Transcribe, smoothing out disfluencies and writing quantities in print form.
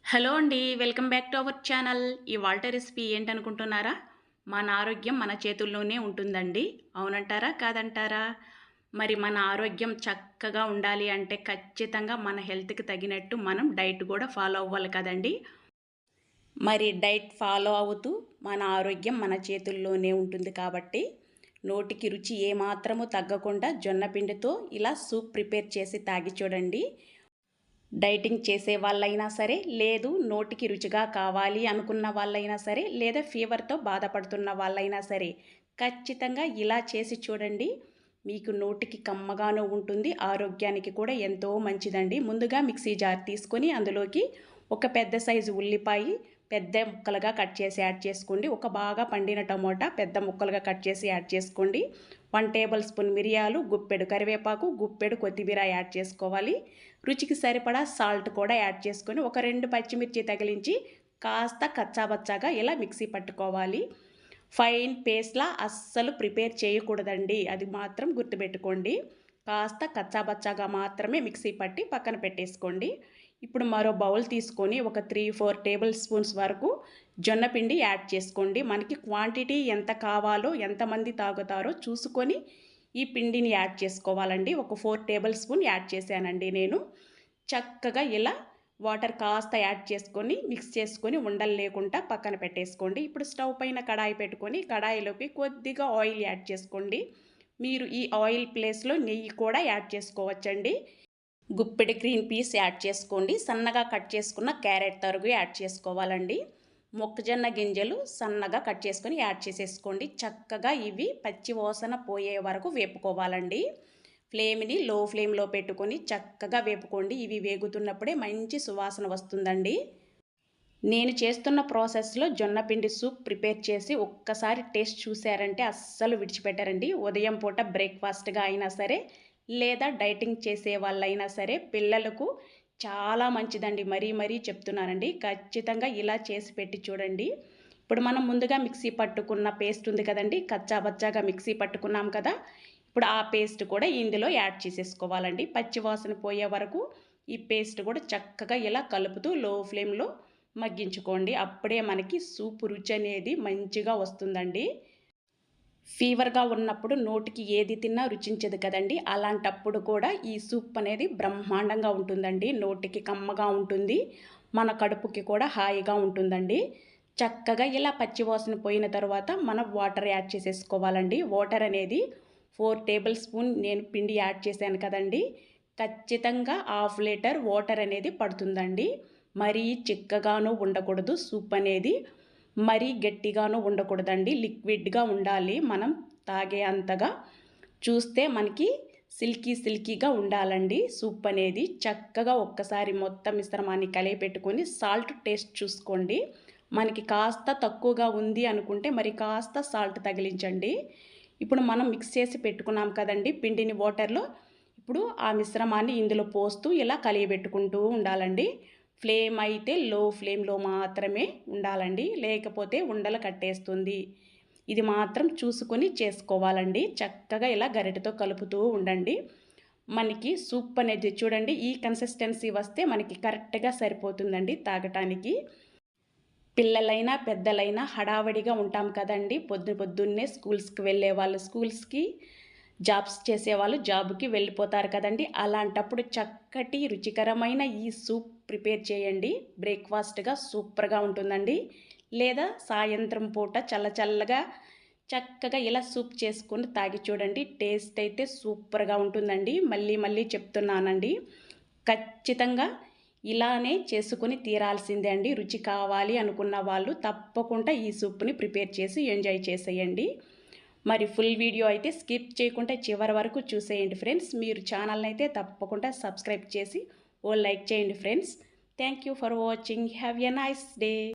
Hello అండి. Welcome back to our channel. ఇవాల్టి recipe ఏంటనుకుంటున్నారా? మన ఆరోగ్యం మన చేతుల్లోనే ఉంటుందండి. అవునంటారా? కాదంటారా? మరి మన ఆరోగ్యం చక్కగా ఉండాలి అంటే ఖచ్చితంగా మన హెల్త్‌కి తగినట్టు మనం డైట్ కూడా ఫాలో అవ్వాలి కదండీ! మరి డైట్ ఫాలో అవుతూ మన ఆరోగ్యం మన చేతుల్లోనే ఉంటుంది కాబట్టి నోటికి రుచి ఏమాత్రము తగ్గకుండా జొన్న పిండితో ఇలా సూప్ ప్రిపేర్ చేసి తాగి చూడండి. డైటింగ్ చేసే వాళ్ళైనా సరే, లేదు నోటికి రుచిగా కావాలి అనుకున్న వాళ్ళైనా సరే, లేదా ఫీవర్‌తో బాధపడుతున్న వాళ్ళైనా సరే, ఖచ్చితంగా ఇలా చేసి చూడండి. మీకు నోటికి కమ్మగాను ఉంటుంది. ఆరోగ్యానికి కూడా ఎంతో మంచిదండి. ముందుగా మిక్సీ జార్ తీసుకొని అందులోకి ఒక పెద్ద సైజు ఉల్లిపాయి పెద్ద ముక్కలుగా కట్ చేసి యాడ్ చేసుకోండి. ఒక బాగా పండిన టమోటా పెద్ద ముక్కలుగా కట్ చేసి యాడ్ చేసుకోండి. 1 టేబుల్ స్పూన్ మిరియాలు, గుప్పెడు కరివేపాకు, గుప్పెడు కొత్తిమీర యాడ్ చేసుకోవాలి. రుచికి సరిపడా సాల్ట్ కూడా యాడ్ చేసుకొని ఒక 2 పచ్చిమిర్చి తగిలించి కాస్త కచ్చాబచ్చాగా ఇలా మిక్సీ పట్టుకోవాలి. ఫైన్ పేస్ట్‌లా అస్సలు ప్రిపేర్ చేయకూడదండి. అది మాత్రం గుర్తుపెట్టుకోండి. కాస్త కచ్చాబచ్చాగా మాత్రమే మిక్సీ పట్టి పక్కన పెట్టేసుకోండి. ఇప్పుడు మరో బౌల్ తీసుకొని ఒక 3, 4 టేబుల్ స్పూన్స్ వరకు జొన్న పిండి యాడ్ చేసుకోండి. మనకి క్వాంటిటీ ఎంత కావాలో, ఎంతమంది తాగుతారో చూసుకొని ఈ పిండిని యాడ్ చేసుకోవాలండి. ఒక 4 టేబుల్ స్పూన్ యాడ్ చేశానండి నేను. చక్కగా ఇలా వాటర్ కాస్త యాడ్ చేసుకొని మిక్స్ చేసుకొని ఉండలు లేకుండా పక్కన పెట్టేసుకోండి. ఇప్పుడు స్టవ్ పైన కడాయి పెట్టుకొని కడాయిలోకి కొద్దిగా ఆయిల్ యాడ్ చేసుకోండి. మీరు ఈ ఆయిల్ ప్లేస్లో నెయ్యి కూడా యాడ్ చేసుకోవచ్చండి. గుప్పెడి గ్రీన్ పీస్ యాడ్ చేసుకోండి. సన్నగా కట్ చేసుకున్న క్యారెట్ తరుగు యాడ్ చేసుకోవాలండి. మొక్కజొన్న గింజలు సన్నగా కట్ చేసుకొని యాడ్ చేసేసుకోండి. చక్కగా ఇవి పచ్చి వాసన పోయే వరకు వేపుకోవాలండి. ఫ్లేమ్ని లో ఫ్లేమ్లో పెట్టుకొని చక్కగా వేపుకోండి. ఇవి వేగుతున్నప్పుడే మంచి సువాసన వస్తుందండి. నేను చేస్తున్న ప్రాసెస్లో జొన్న పిండి సూప్ ప్రిపేర్ చేసి ఒక్కసారి టేస్ట్ చూశారంటే అస్సలు విడిచిపెట్టారండి. ఉదయం పూట బ్రేక్ఫాస్ట్గా అయినా సరే, లేదా డైటింగ్ చేసే వాళ్ళైనా సరే, పిల్లలకు చాలా మంచిదండి. మరీ చెప్తున్నానండి. ఖచ్చితంగా ఇలా చేసి పెట్టి చూడండి. ఇప్పుడు మనం ముందుగా మిక్సీ పట్టుకున్న పేస్ట్ ఉంది కదండి, కచ్చాబచ్చాగా మిక్సీ పట్టుకున్నాం కదా, ఇప్పుడు ఆ పేస్ట్ కూడా ఇందులో యాడ్ చేసేసుకోవాలండి. పచ్చి వాసన పోయే వరకు ఈ పేస్ట్ కూడా చక్కగా ఇలా కలుపుతూ లో ఫ్లేమ్లో మగ్గించుకోండి. అప్పుడే మనకి సూప్ రుచి అనేది మంచిగా వస్తుందండి. ఫీవర్గా ఉన్నప్పుడు నోటికి ఏది తిన్నా రుచించదు కదండి, అలాంటప్పుడు కూడా ఈ సూప్ అనేది బ్రహ్మాండంగా ఉంటుందండి. నోటికి కమ్మగా ఉంటుంది, మన కడుపుకి కూడా హాయిగా ఉంటుందండి. చక్కగా ఇలా పచ్చివాసన పోయిన తర్వాత మనం వాటర్ యాడ్ చేసేసుకోవాలండి. వాటర్ అనేది 4 టేబుల్ స్పూన్ నేను పిండి యాడ్ చేశాను కదండి, ఖచ్చితంగా 1/2 లీటర్ వాటర్ అనేది పడుతుందండి. మరీ చిక్కగాను ఉండకూడదు సూప్ అనేది, మరీ గట్టిగాను ఉండకూడదండి. లిక్విడ్గా ఉండాలి. మనం తాగే అంతగా చూస్తే మనకి సిల్కీగా ఉండాలండి సూప్ అనేది. చక్కగా ఒక్కసారి మొత్తం మిశ్రమాన్ని కలియపెట్టుకొని సాల్ట్ టేస్ట్ చూసుకోండి. మనకి కాస్త తక్కువగా ఉంది అనుకుంటే మరి కాస్త సాల్ట్ తగిలించండి. ఇప్పుడు మనం మిక్స్ చేసి పెట్టుకున్నాం కదండి పిండిని వాటర్లో, ఇప్పుడు ఆ మిశ్రమాన్ని ఇందులో పోస్తూ ఇలా కలియబెట్టుకుంటూ ఉండాలండి. ఫ్లేమ్ అయితే లో ఫ్లేమ్లో మాత్రమే ఉండాలండి, లేకపోతే ఉండలు కట్టేస్తుంది. ఇది మాత్రం చూసుకొని చేసుకోవాలండి. చక్కగా ఇలా గరిటెతో కలుపుతూ ఉండండి. మనకి సూప్ అనేది చూడండి ఈ కన్సిస్టెన్సీ వస్తే మనకి కరెక్ట్గా సరిపోతుందండి తాగటానికి. పిల్లలైనా పెద్దలైనా హడావడిగా ఉంటాం కదండి, పొద్దున్నే స్కూల్స్కి వెళ్ళే వాళ్ళు స్కూల్స్కి, జాబ్స్ చేసేవాళ్ళు జాబ్కి వెళ్ళిపోతారు కదండి. అలాంటప్పుడు చక్కటి రుచికరమైన ఈ సూప్ ప్రిపేర్ చేయండి. బ్రేక్ఫాస్ట్గా సూపర్గా ఉంటుందండి. లేదా సాయంత్రం పూట చల్లగా చక్కగా ఇలా సూప్ చేసుకొని తాగి చూడండి. టేస్ట్ అయితే సూపర్గా ఉంటుందండి. మళ్ళీ చెప్తున్నానండి. ఖచ్చితంగా ఇలానే చేసుకొని తీరాల్సిందే అండి. రుచి కావాలి అనుకున్న వాళ్ళు తప్పకుండా ఈ సూప్ని ప్రిపేర్ చేసి ఎంజాయ్ చేసేయండి. మరి ఫుల్ వీడియో అయితే స్కిప్ చేయకుండా చివరి వరకు చూసేయండి ఫ్రెండ్స్. మీరు ఛానల్ని అయితే తప్పకుండా సబ్స్క్రైబ్ చేసి ఓ లైక్ చేయండి friends. Thank you for watching. Have a nice day.